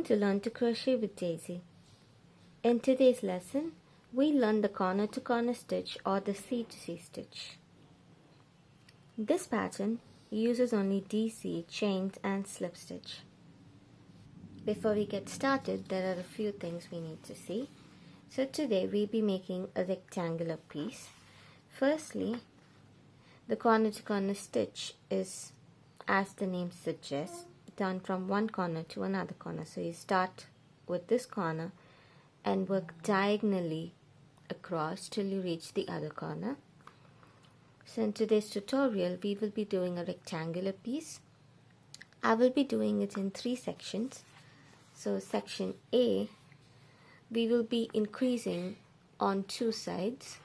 Welcome to Learn to Crochet with Daisy. In today's lesson, we learn the corner to corner stitch or the C2C stitch. This pattern uses only DC, chains and slip stitch. Before we get started, there are a few things we need to see. So today we'll be making a rectangular piece. Firstly, the corner to corner stitch is, as the name suggests, done from one corner to another corner. So you start with this corner and work diagonally across till you reach the other corner. So in today's tutorial we will be doing a rectangular piece. I will be doing it in 3 sections. So section A, we will be increasing on 2 sides.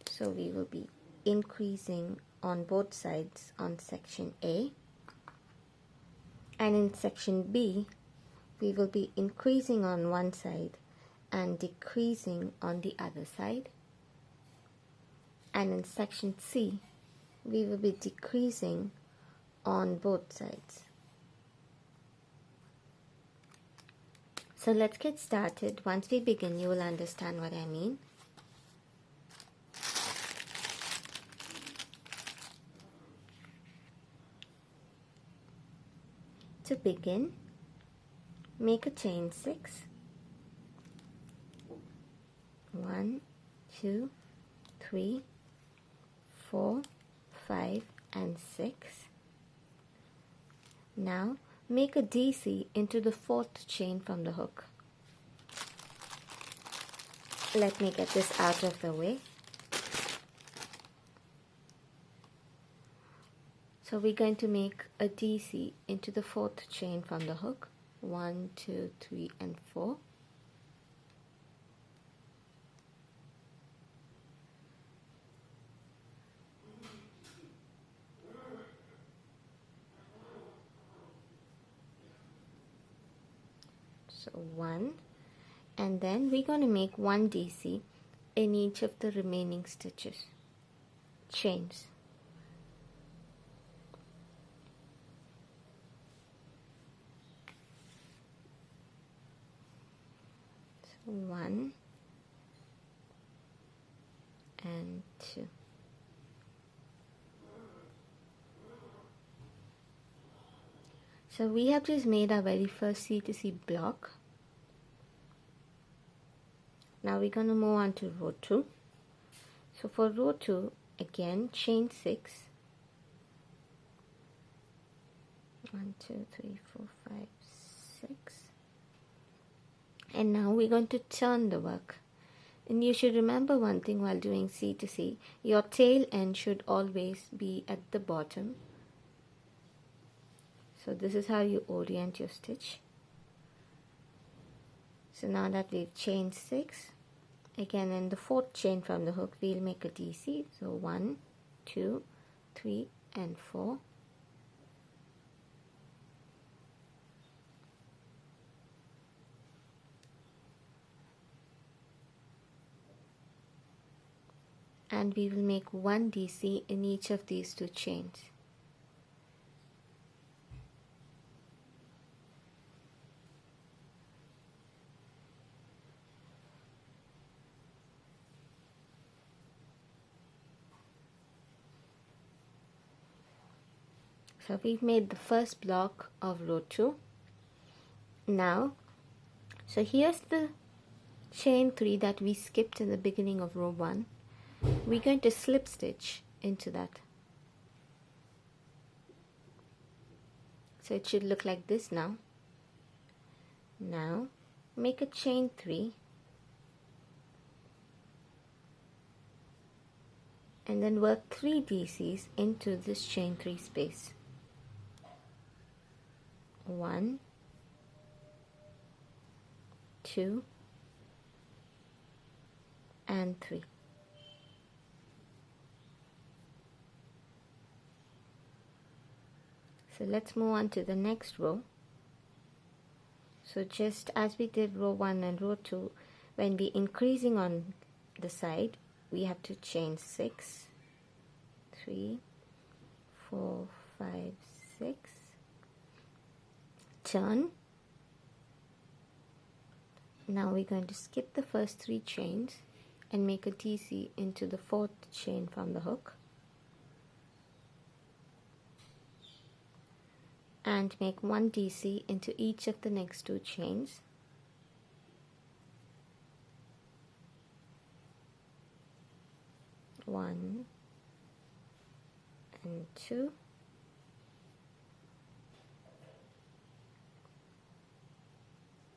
So we will be increasing on both sides on section A. And in section B, we will be increasing on one side and decreasing on the other side. And in section C, we will be decreasing on both sides. So let's get started. Once we begin, you will understand what I mean. To begin, make a chain 6. 1, 2, 3, 4, 5 and 6. Now make a DC into the 4th chain from the hook. Let me get this out of the way. So we're going to make a DC into the 4th chain from the hook. 1, 2, 3 and 4. So 1, and then we're going to make 1 DC in each of the remaining stitches, chains. So 1 and 2. So we have just made our very first C2C block. Now we're going to move on to row 2. So for row 2, again chain 6. 1, 2, 3, 4, 5, 6. And now we're going to turn the work. And you should remember one thing while doing C2C. Your tail end should always be at the bottom. So this is how you orient your stitch. So now that we've chained 6, again in the 4th chain from the hook we'll make a DC. So 1, 2, 3 and 4. And we will make 1 DC in each of these 2 chains. So we've made the first block of row 2. Now, so here's the chain 3 that we skipped in the beginning of row 1. We're going to slip stitch into that. So it should look like this now. Now make a chain 3 and then work 3 DCs into this chain 3 space. 1, 2 and 3. So let's move on to the next row. So just as we did row 1 and row 2, when we increasing on the side, we have to chain 6, 3, 4, 5, 6, turn. Now we're going to skip the first 3 chains and make a DC into the 4th chain from the hook, and make 1 DC into each of the next 2 chains. One and 2.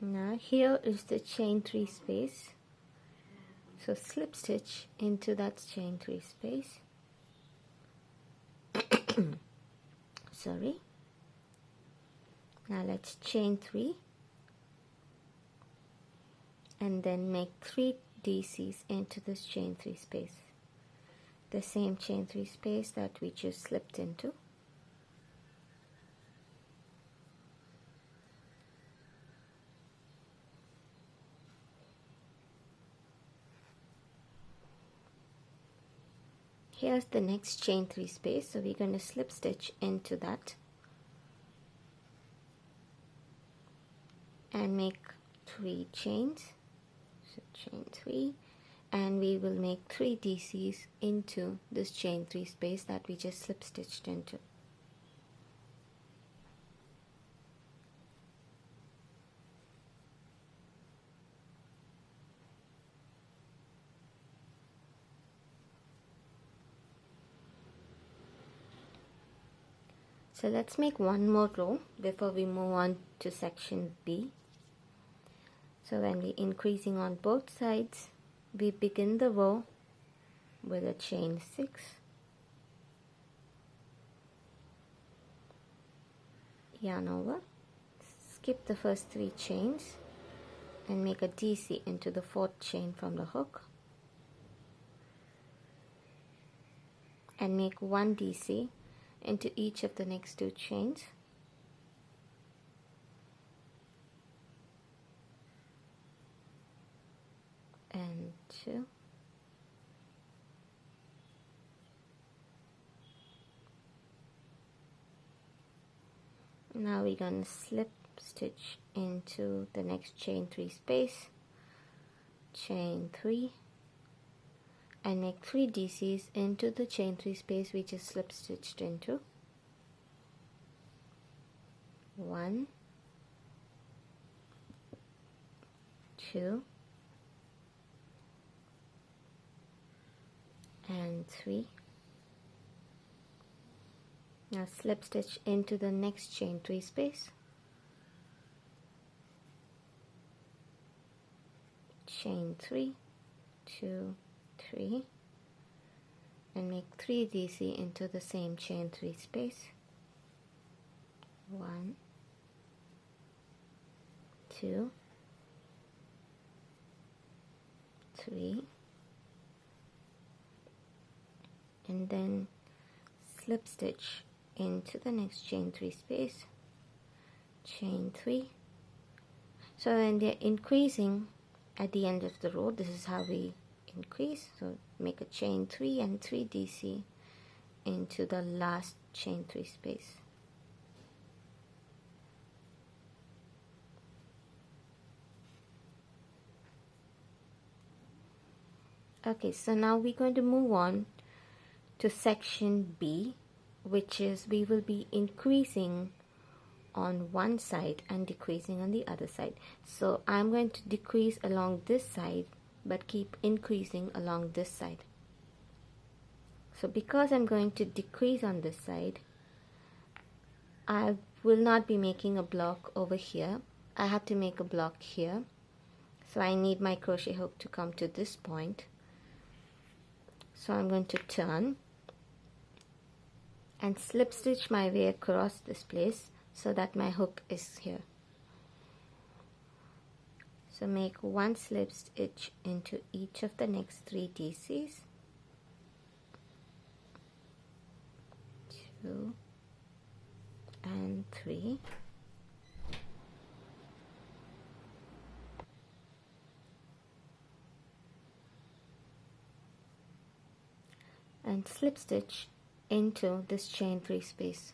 Now here is the chain 3 space, so slip stitch into that chain 3 space. Sorry. Now let's chain 3 and then make 3 DCs into this chain 3 space, the same chain 3 space that we just slipped into. Here's the next chain 3 space, so we're going to slip stitch into that and make 3 chains, so chain 3, and we will make 3 DCs into this chain 3 space that we just slip stitched into. So let's make one more row before we move on to section B. So when we're increasing on both sides, we begin the row with a chain 6, yarn over, skip the first 3 chains and make a DC into the 4th chain from the hook, and make 1 DC into each of the next 2 chains. And 2. Now we're going to slip stitch into the next chain 3 space, chain 3, and make 3 DCs into the chain 3 space we just slip stitched into. 1, 2, and 3. Now slip stitch into the next chain 3 space, chain 3, 2, 3, and make 3 DC into the same chain 3 space. 1, 2, 3, and then slip stitch into the next chain 3 space, chain 3. So when they're increasing at the end of the row, this is how we increase. So make a chain 3 and 3 DC into the last chain 3 space. Okay, so now we're going to move on to section B, which is we will be increasing on one side and decreasing on the other side. So I'm going to decrease along this side but keep increasing along this side. So because I'm going to decrease on this side, I will not be making a block over here. I have to make a block here. So I need my crochet hook to come to this point. So I'm going to turn and slip stitch my way across this place so that my hook is here. So make 1 slip stitch into each of the next 3 DCs, 2 and 3, and slip stitch into this chain 3 space.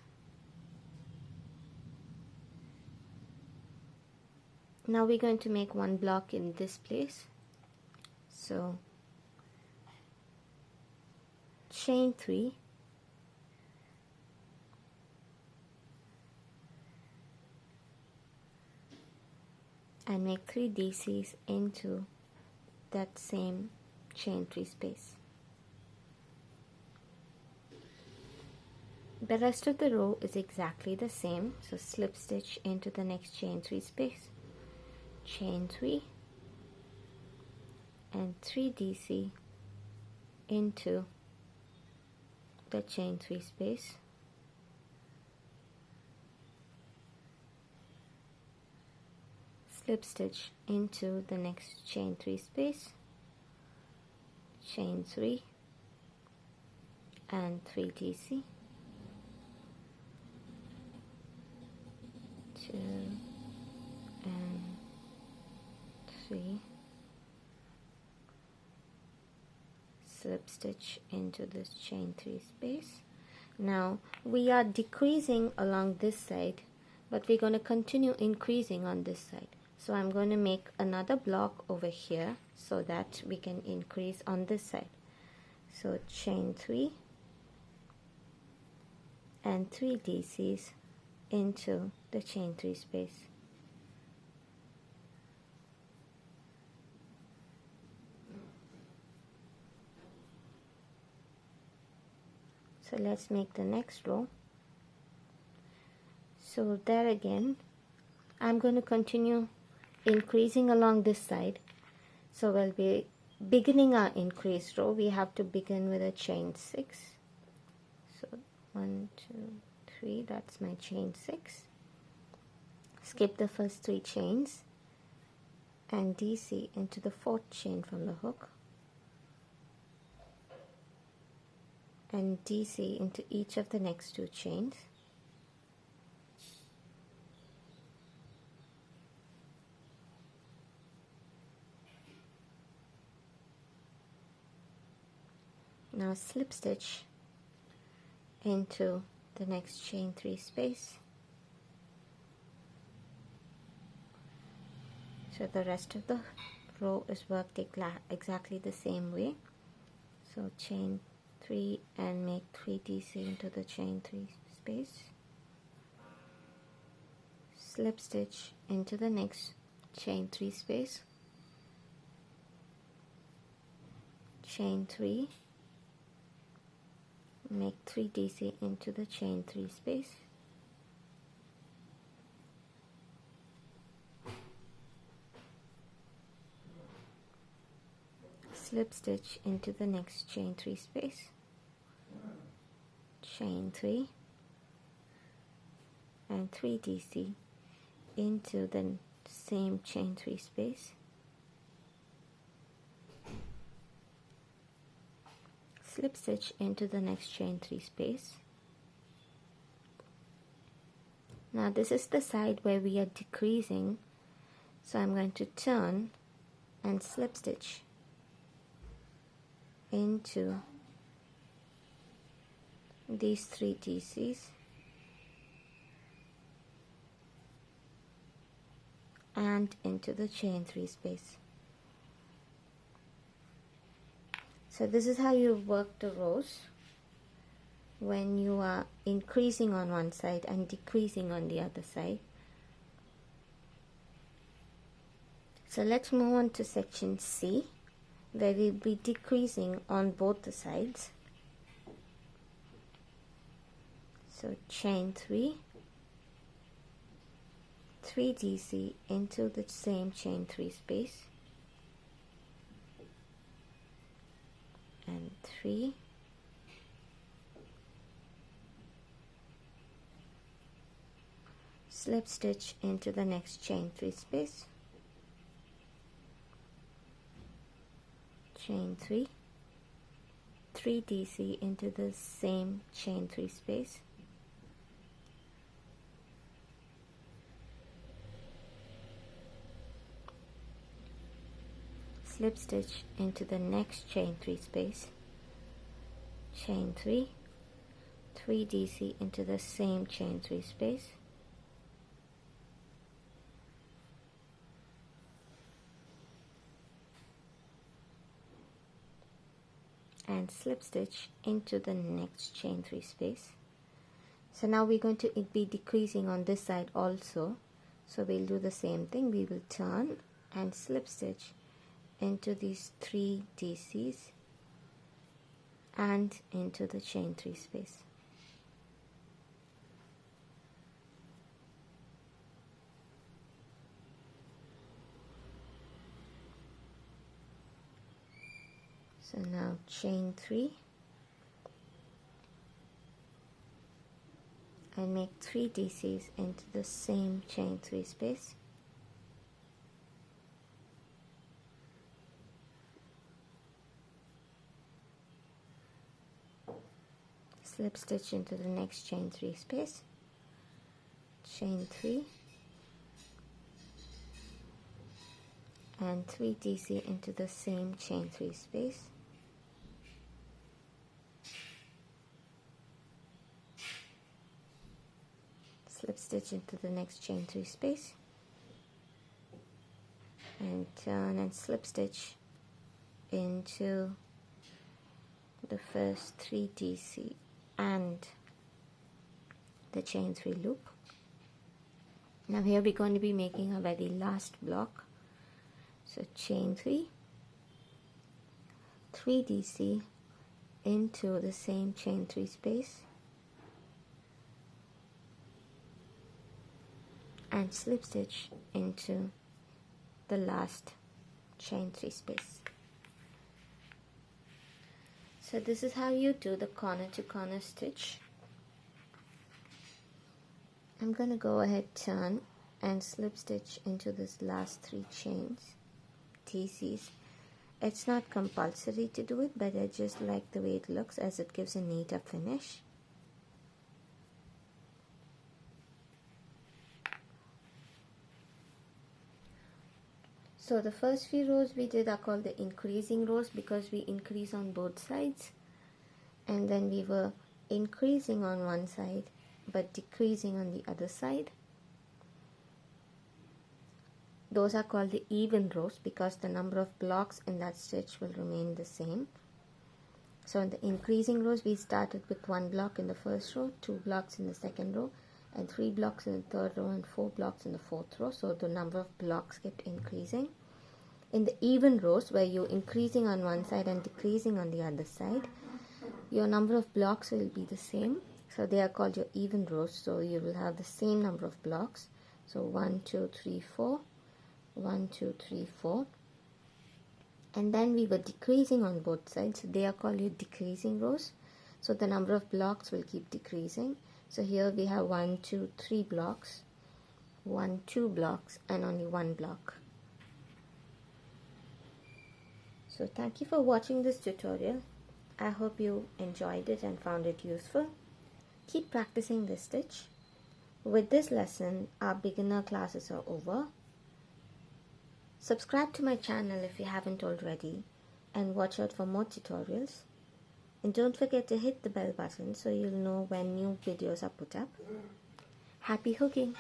Now we're going to make one block in this place, so chain 3, and make 3 DCs into that same chain 3 space. The rest of the row is exactly the same, so slip stitch into the next chain 3 space, chain 3, and 3 DC into the chain 3 space, slip stitch into the next chain 3 space, chain 3, and 3 DC, 2 and 3, slip stitch into this chain 3 space. Now we are decreasing along this side, but we're going to continue increasing on this side. So I'm going to make another block over here so that we can increase on this side. So chain 3 and 3 DCs into the chain 3 space. So let's make the next row. So there again, I'm going to continue increasing along this side. So we'll be beginning our increased row. We have to begin with a chain 6. So 1, 2, 3, that's my chain 6. Skip the first 3 chains and DC into the 4th chain from the hook, and DC into each of the next 2 chains. Now slip stitch into the next chain 3 space. So the rest of the row is worked exactly the same way. So chain 3 and make 3 DC into the chain 3 space. Slip stitch into the next chain 3 space. Chain 3, make 3 DC into the chain 3 space. Slip stitch into the next chain 3 space, chain 3, and 3 DC into the same chain 3 space. Slip stitch into the next chain 3 space. Now this is the side where we are decreasing, so I'm going to turn and slip stitch into these 3 DCs and into the chain 3 space. So this is how you work the rows when you are increasing on one side and decreasing on the other side. So let's move on to section C, where we'll be decreasing on both the sides. So chain 3, 3 DC into the same chain 3 space, and 3, slip stitch into the next chain 3 space, chain 3, 3 DC into the same chain 3 space, slip stitch into the next chain 3 space, chain 3, 3 DC into the same chain 3 space, and slip stitch into the next chain 3 space. So now we're going to be decreasing on this side also, so we'll do the same thing. We will turn and slip stitch into these 3 DCs and into the chain 3 space. So now chain 3 and make 3 DCs into the same chain 3 space. Slip stitch into the next chain 3 space, chain 3 and 3 DC into the same chain 3 space. Slip stitch into the next chain 3 space and turn and slip stitch into the first 3 DC and the chain 3 loop. Now here we're going to be making our very last block. So chain 3, 3 DC into the same chain 3 space and slip stitch into the last chain 3 space. So this is how you do the corner to corner stitch. I'm going to go ahead, turn and slip stitch into this last 3 chains DCs. It's not compulsory to do it, but I just like the way it looks as it gives a neater finish. So the first few rows we did are called the increasing rows because we increase on both sides, and then we were increasing on one side but decreasing on the other side. Those are called the even rows because the number of blocks in that stitch will remain the same. So in the increasing rows we started with 1 block in the first row, 2 blocks in the second row, and 3 blocks in the third row and 4 blocks in the fourth row. So the number of blocks kept increasing. In the even rows, where you're increasing on one side and decreasing on the other side, your number of blocks will be the same. So they are called your even rows. So you will have the same number of blocks. So 1, 2, 3, 4, 1, 2, 3, 4. And then we were decreasing on both sides. So they are called your decreasing rows. So the number of blocks will keep decreasing. So here we have 1, 2, 3 blocks, 1, 2 blocks, and only 1 block. So thank you for watching this tutorial. I hope you enjoyed it and found it useful. Keep practicing this stitch. With this lesson, our beginner classes are over. Subscribe to my channel if you haven't already and watch out for more tutorials. And don't forget to hit the bell button so you'll know when new videos are put up. Happy hooking!